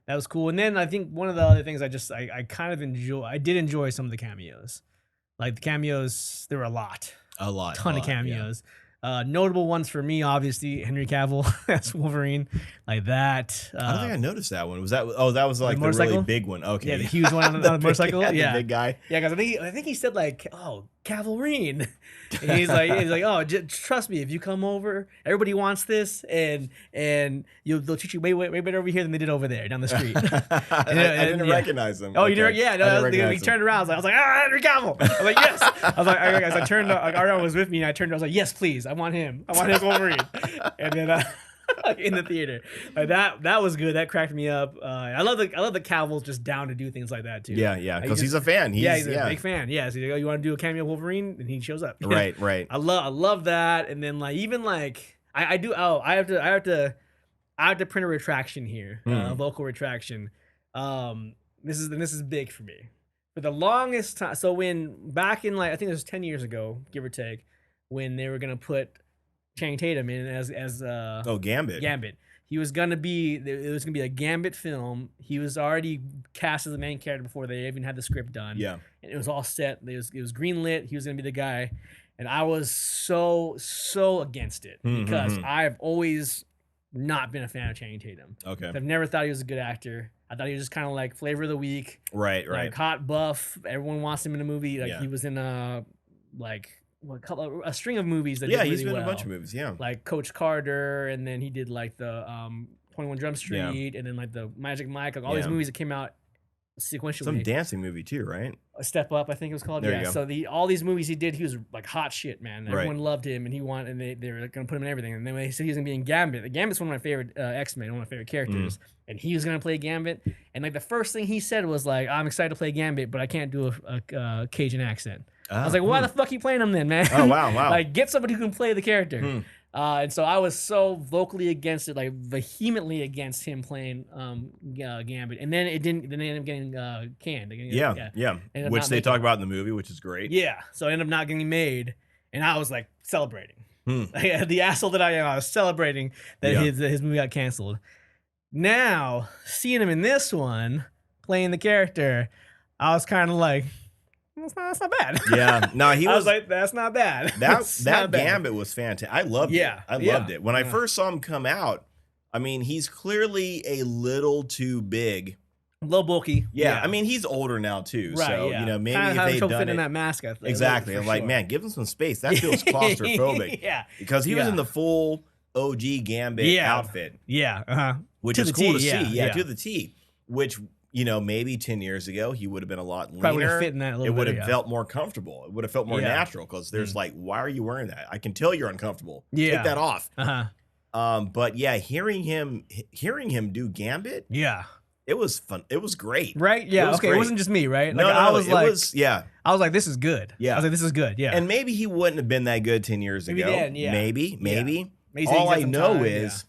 That was cool. And then I think one of the other things I kind of enjoy. I did enjoy some of the cameos. Like the cameos, there were a lot. A lot. Ton of cameos. Notable ones for me, obviously, Henry Cavill as Wolverine, like that. I don't think I noticed that one. Was that? Oh, that was like the really big one. Okay, yeah, the huge one on the motorcycle. Yeah, the big guy. Yeah, because I think he said like, "Oh, Cavalrine," and he's like, "Oh, trust me, if you come over, everybody wants this, and they'll treat you way better over here than they did over there down the street." I didn't recognize him. Oh, you didn't? Yeah, no, he turned around. I was like, Henry Cavill. I was like, yes. I was like, I turned. Like, Ariana was with me, and I turned. I was like, yes, please. I want him. I want his Wolverine. And then in the theater, like that was good. That cracked me up. I love the Cavill's just down to do things like that too. Yeah, because he's a fan. He's a big fan. Yeah, so you want to do a cameo Wolverine, and he shows up. Right. I love that. And then like even like I do. Oh, I have to print a retraction here, a vocal retraction. This is big for me. For the longest time, so when back in like I think it was 10 years ago, give or take, when they were gonna put Channing Tatum in as Gambit. Gambit. It was gonna be a Gambit film. He was already cast as the main character before they even had the script done. Yeah, and it was all set. It was greenlit. He was gonna be the guy, and I was so against it because I've always not been a fan of Channing Tatum. Okay, I've never thought he was a good actor. I thought he was just kind of like flavor of the week. Right. Like hot buff. Everyone wants him in a movie. Like Yeah. he was in a string of movies that did he's really been well. in a bunch of movies. Yeah, Like Coach Carter, and then he did like the 21 Jump Street, and then like the Magic Mike, like all these movies that came out sequentially. Some dancing movie too, right? A Step Up, I think it was called. There you go. So all these movies he did, he was like hot shit, man. Everyone loved him, and they were gonna put him in everything. And then when they said he was gonna be in Gambit, the Gambit's one of my favorite X-Men, one of my favorite characters, and he was gonna play Gambit. And like the first thing he said was like, "I'm excited to play Gambit, but I can't do a Cajun accent." I was like, "Why the fuck are you playing him then, man?" Oh wow. Like get somebody who can play the character. And so I was so vocally against it, like vehemently against him playing Gambit. And then it didn't. Then they ended up getting canned. Yeah. Which they talk about in the movie, which is great. Yeah. So it ended up not getting made, and I was like celebrating. The asshole that I am, I was celebrating that his movie got canceled. Now seeing him in this one playing the character, I was kind of like, that's not bad. Yeah, no, I was like, that's not bad. That Gambit was fantastic. I loved it. I loved it. When I first saw him come out, I mean, he's clearly a little too big. A little bulky. Yeah, I mean, he's older now too. Right, so, you know, maybe if they'd done it. In that mask, I think. Exactly. I'm like, man, give him some space. That feels claustrophobic. Because he was in the full OG Gambit outfit. Yeah. Which is cool to see. Yeah, to the T. Which, you know, maybe 10 years ago, he would have been a lot leaner. Probably fit in that a little bit. It would have felt more comfortable. It would have felt more natural because there's like, why are you wearing that? I can tell you're uncomfortable. Take that off. But yeah, hearing him do Gambit. Yeah. It was fun. It was great. Right? Yeah. Okay. Great. It wasn't just me, right? Like, I was like, I was like, this is good. Yeah. I was like, this is good. Yeah. And maybe he wouldn't have been that good 10 years ago. Then, yeah. Maybe. All I know is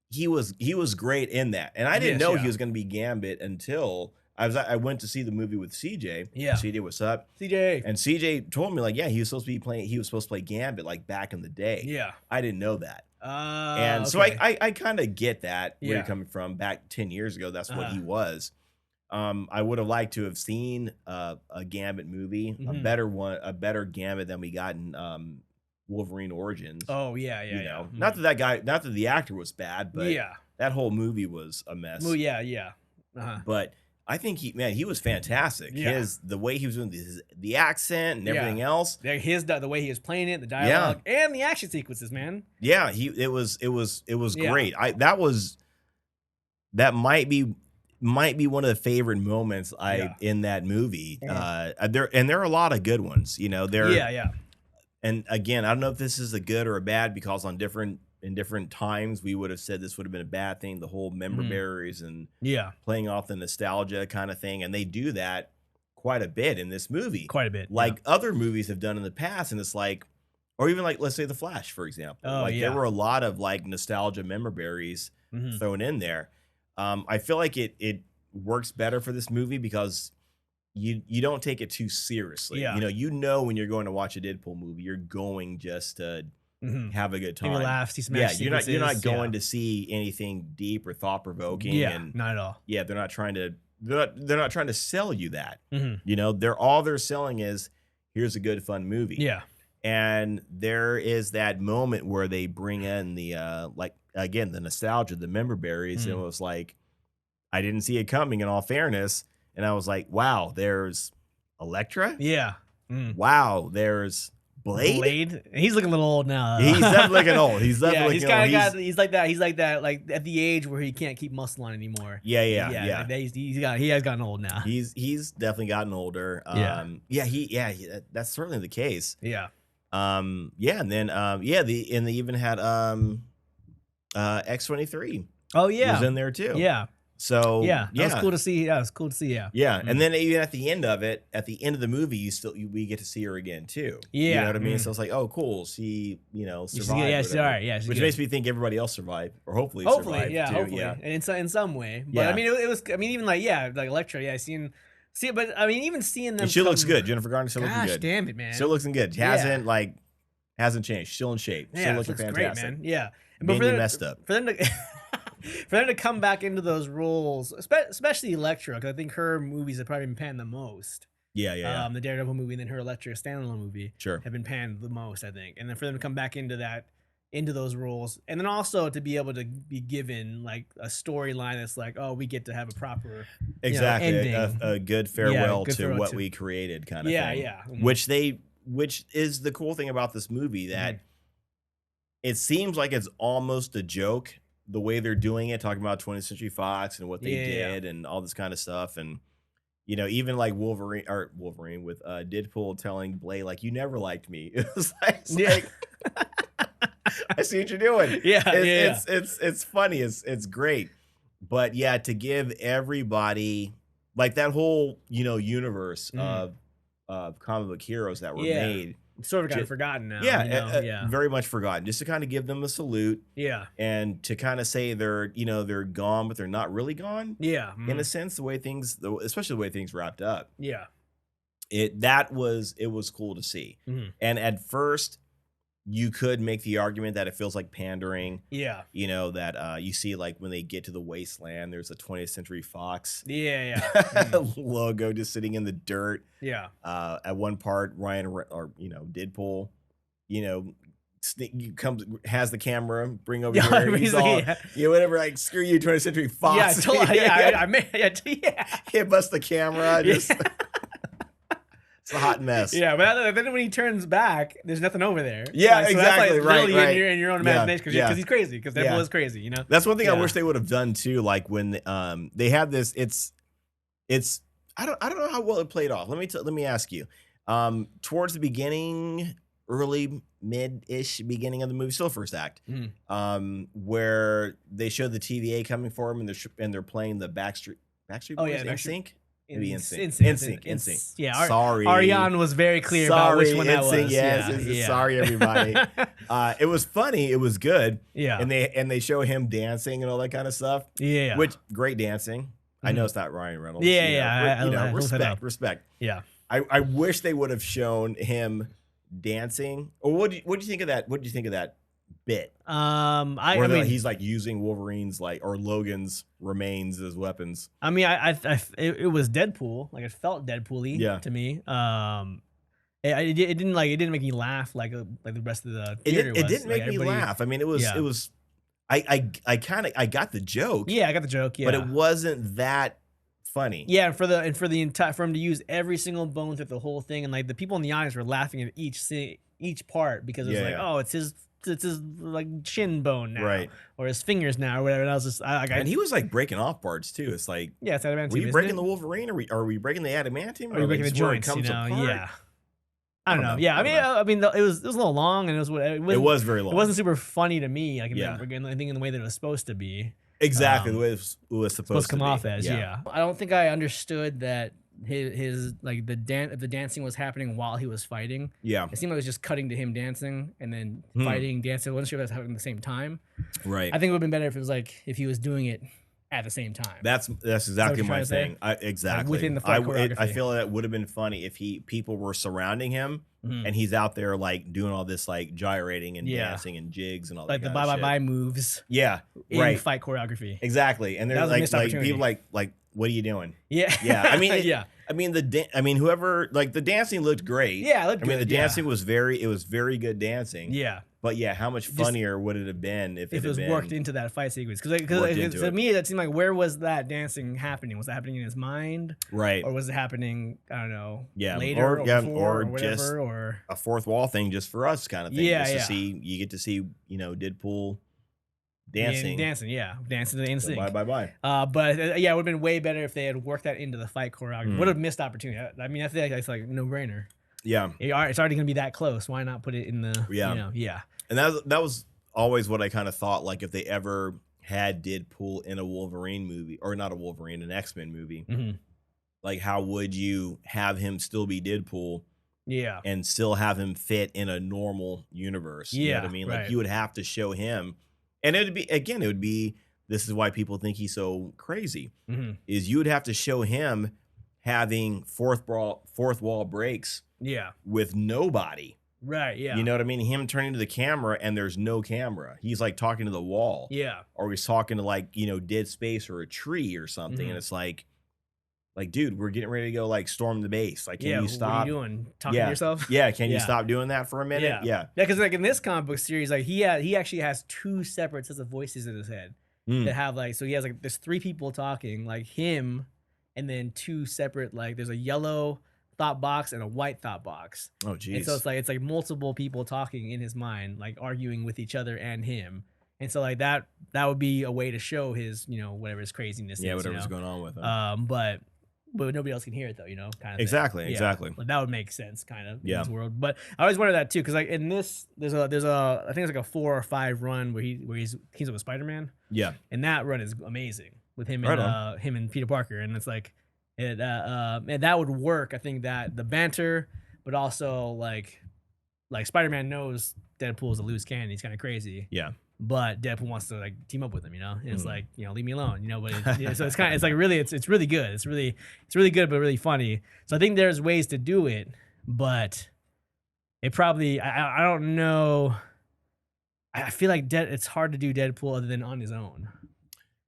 he was great in that. And I didn't know he was going to be Gambit until I went to see the movie with CJ. Yeah. CJ, what's up? CJ. And CJ told me like, yeah, he was supposed to play Gambit like back in the day. Yeah. I didn't know that. And so I kind of get that where you're coming from. Back 10 years ago, that's what he was. I would have liked to have seen a Gambit movie, a better Gambit than we got in Wolverine Origins. Oh yeah. You know, not that the actor was bad, but that whole movie was a mess. Oh yeah. But I think he was fantastic. The way he was doing the accent and everything else. The way he was playing it, the dialogue, and the action sequences, man. Yeah, it was great. That might be one of the favorite moments in that movie. There are a lot of good ones. You know, And again, I don't know if this is a good or a bad because in different times we would have said this would have been a bad thing, the whole member berries and playing off the nostalgia kind of thing. And they do that quite a bit in this movie. Quite a bit. Like other movies have done in the past. And it's like, or even like, let's say The Flash, for example. There were a lot of like nostalgia member berries thrown in there. I feel like it works better for this movie because you don't take it too seriously. You know when you're going to watch a Deadpool movie, you're going just to have a good time. Maybe laugh, see some you're not going to see anything deep or thought provoking. Yeah, not at all. Yeah, they're not trying to sell you that. You know, all they're selling is here's a good fun movie. Yeah. And there is that moment where they bring in the like again the nostalgia, the member berries, and it was like I didn't see it coming in all fairness, and I was like, wow, there's Electra. Yeah. Wow, there's Blade. He's looking a little old now. He's definitely looking old. He's definitely he's kind of got. He's like that. He's like that. Like at the age where he can't keep muscle on anymore. Yeah. He has gotten old now. He's definitely gotten older. That's certainly the case. Yeah. And then they even had X-23. Oh yeah, was in there too. Yeah. So that was cool to see. Yeah, it was cool to see. Yeah. And then even at the end of it, at the end of the movie, we get to see her again too. Yeah, you know what I mean. So it's like, oh, cool. She, survived. Yeah, she's all right. Yeah, which makes me think everybody else survived, or hopefully survived too. Hopefully, and in some way. But I mean, it was. I mean, even like Electro. Yeah, but I mean, even seeing them. And she looks good. Jennifer Garner still looking good. Damn it, man. Still looking good. She hasn't changed. Still in shape. Yeah, still looking fantastic. Great, man. Yeah. But for them, messed up. For them to for them to come back into those roles, especially Electro, because I think her movies have probably been panned the most. Yeah. The Daredevil movie and then her Electro standalone movie have been panned the most, I think. And then for them to come back into those roles, and then also to be able to be given like a storyline that's like, oh, we get to have a proper ending. a good farewell to what we created, kind of thing. Yeah. Which is the cool thing about this movie, that it seems like it's almost a joke the way they're doing it, talking about 20th Century Fox and what they did and all this kind of stuff. And, even like Wolverine with Deadpool telling Blade, like, you never liked me. It was like I see what you're doing. It's funny. It's great. But to give everybody like that whole, universe of comic book heroes that were made. Sort of got forgotten now. Very much forgotten. Just to kind of give them a salute. Yeah. And to kind of say they're gone, but they're not really gone. Yeah. In a sense, especially the way things wrapped up. Yeah. It was cool to see. And at first, you could make the argument that it feels like pandering. Yeah. That you see like when they get to the wasteland, there's a 20th Century Fox logo just sitting in the dirt. Yeah. At one part, Deadpool, has the camera, bring over here. He's all, whatever, like, screw you, 20th Century Fox. He busts the camera. Just. It's a hot mess. Yeah, but then when he turns back, there's nothing over there. Yeah, exactly. That's like really in your own imagination, because he's crazy. Because Deadpool is crazy. That's one thing I wish they would have done too. Like when they had this, it's I don't know how well it played off. Let me ask you. Towards the beginning, early mid-ish beginning of the movie, still first act, where they show the TVA coming for him and they're playing the Backstreet Boys, NSYNC. Maybe NSYNC. Yeah, sorry. Ariane was very clear about which one that was. Yes, sorry everybody. It was funny. It was good. Yeah, and they show him dancing and all that kind of stuff. Yeah, which great dancing. I know it's not Ryan Reynolds. Respect. Yeah, I wish they would have shown him dancing. Or what do you think of that? What do you think of that bit? I mean, he's like using Wolverine's or Logan's remains as weapons. I mean, it was Deadpool. Like, it felt Deadpool-y to me. It didn't make me laugh like the rest of the theater. It didn't make me laugh. I mean, it was. I got the joke. Yeah, I got the joke. Yeah, but it wasn't that funny. Yeah, and for him to use every single bone through the whole thing, and like the people in the audience were laughing at each part because it was it's his like shin bone now, right? Or his fingers now, or whatever. And I was just, and he was like breaking off parts too. It's like, it's adamantium. Were you breaking the Wolverine, or are we breaking the adamantium? Are we breaking the joints? Apart? Yeah. I don't know. Yeah, I mean, it was a little long, and it was very long. It wasn't super funny to me. Like, I think in the way that it was supposed to be. Exactly the way it was supposed to come off as. Yeah. I don't think I understood that his like the dancing was happening while he was fighting. Yeah, it seemed like it was just cutting to him dancing and then fighting, dancing. I wasn't sure if that was happening at the same time. Right. I think it would have been better if it was like if he was doing it at the same time. That's exactly my thing. Exactly. Like within the fight choreography. I feel that would have been funny if people were surrounding him and he's out there like doing all this like gyrating and dancing and jigs and all like that the kind of bye moves. Yeah, in fight choreography. Exactly, and there's like people like what are you doing? Yeah, I mean, whoever like the dancing looked great. Yeah, it looked good. I mean, the dancing was very good dancing. Yeah. But yeah, how much funnier would it have been if it was worked into that fight sequence? Because to me, that seemed like where was that dancing happening? Was that happening in his mind, right? Or was it happening? I don't know. Yeah, later or before, or whatever, just or a fourth wall thing just for us kind of thing. Yeah, just to you get to see Deadpool dancing, dancing to NSYNC. Bye. But it would have been way better if they had worked that into the fight choreography. Would have missed opportunity. I mean, I feel like it's like no brainer. Yeah, it's already gonna be that close. Why not put it in the And that was always what I kind of thought, like if they ever had Deadpool in a Wolverine movie, or not a Wolverine, an X-Men movie, like how would you have him still be Deadpool? Yeah. And still have him fit in a normal universe. You know what I mean? Like you would have to show him, and it would be this is why people think he's so crazy, is you would have to show him having fourth wall breaks with nobody. Right, yeah. You know what I mean? Him turning to the camera and there's no camera. He's like talking to the wall. Yeah. Or he's talking to like, dead space or a tree or something. And it's like, dude, we're getting ready to go like storm the base. Like, can you stop? What are you doing? Talking to yourself? Yeah. Can you stop doing that for a minute? Yeah. Because like in this comic book series, like he actually has two separate sets of voices in his head that have like, so he has like, there's three people talking, like him, and then two separate, like there's a yellow thought box and a white thought box. Oh, geez. And so it's like multiple people talking in his mind, like arguing with each other and him. And so like that would be a way to show his, whatever his craziness is. Yeah, whatever's going on with him. But nobody else can hear it though, kind of. Exactly. But that would make sense, kind of, in this world. But I always wondered that too, because like in this, there's a I think it's like a 4 or 5 run where he's up with Spider-Man. Yeah. And that run is amazing with him and him and Peter Parker, and it's like. And that would work. I think that the banter, but also like Spider-Man knows Deadpool is a loose cannon. He's kind of crazy. Yeah. But Deadpool wants to like team up with him, And it's like, leave me alone, But so it's like really, it's really good. It's really good, but really funny. So I think there's ways to do it, but it probably I don't know. I feel like it's hard to do Deadpool other than on his own.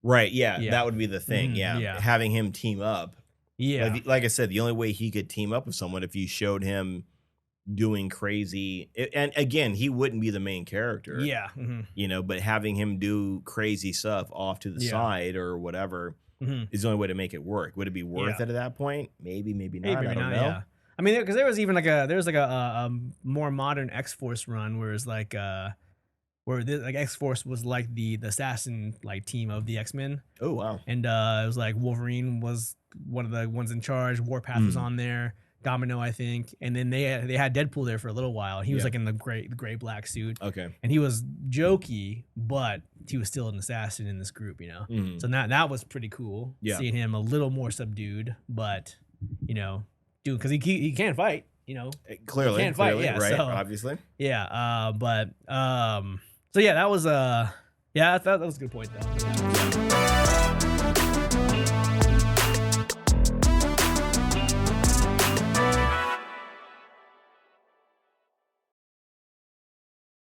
Right. Yeah. That would be the thing. Yeah. Having him team up. Yeah. Like I said, the only way he could team up with someone if you showed him doing crazy, and again, he wouldn't be the main character. Yeah. But having him do crazy stuff off to the side or whatever is the only way to make it work. Would it be worth it at that point? Maybe not. Maybe I don't know. Yeah. I mean, because there was even like a more modern X-Force run where it's like where X-Force was like the assassin like team of the X-Men. Oh wow. And it was like Wolverine was one of the ones in charge. Warpath was on there. Domino, I think. And then they had Deadpool there for a little while. He was like in the gray black suit. Okay. And he was jokey, but he was still an assassin in this group, So that was pretty cool. Yeah. Seeing him a little more subdued, but dude, because he can fight, Clearly, he can fight, yeah, right? So, obviously. Yeah. So yeah, that was that was a good point though.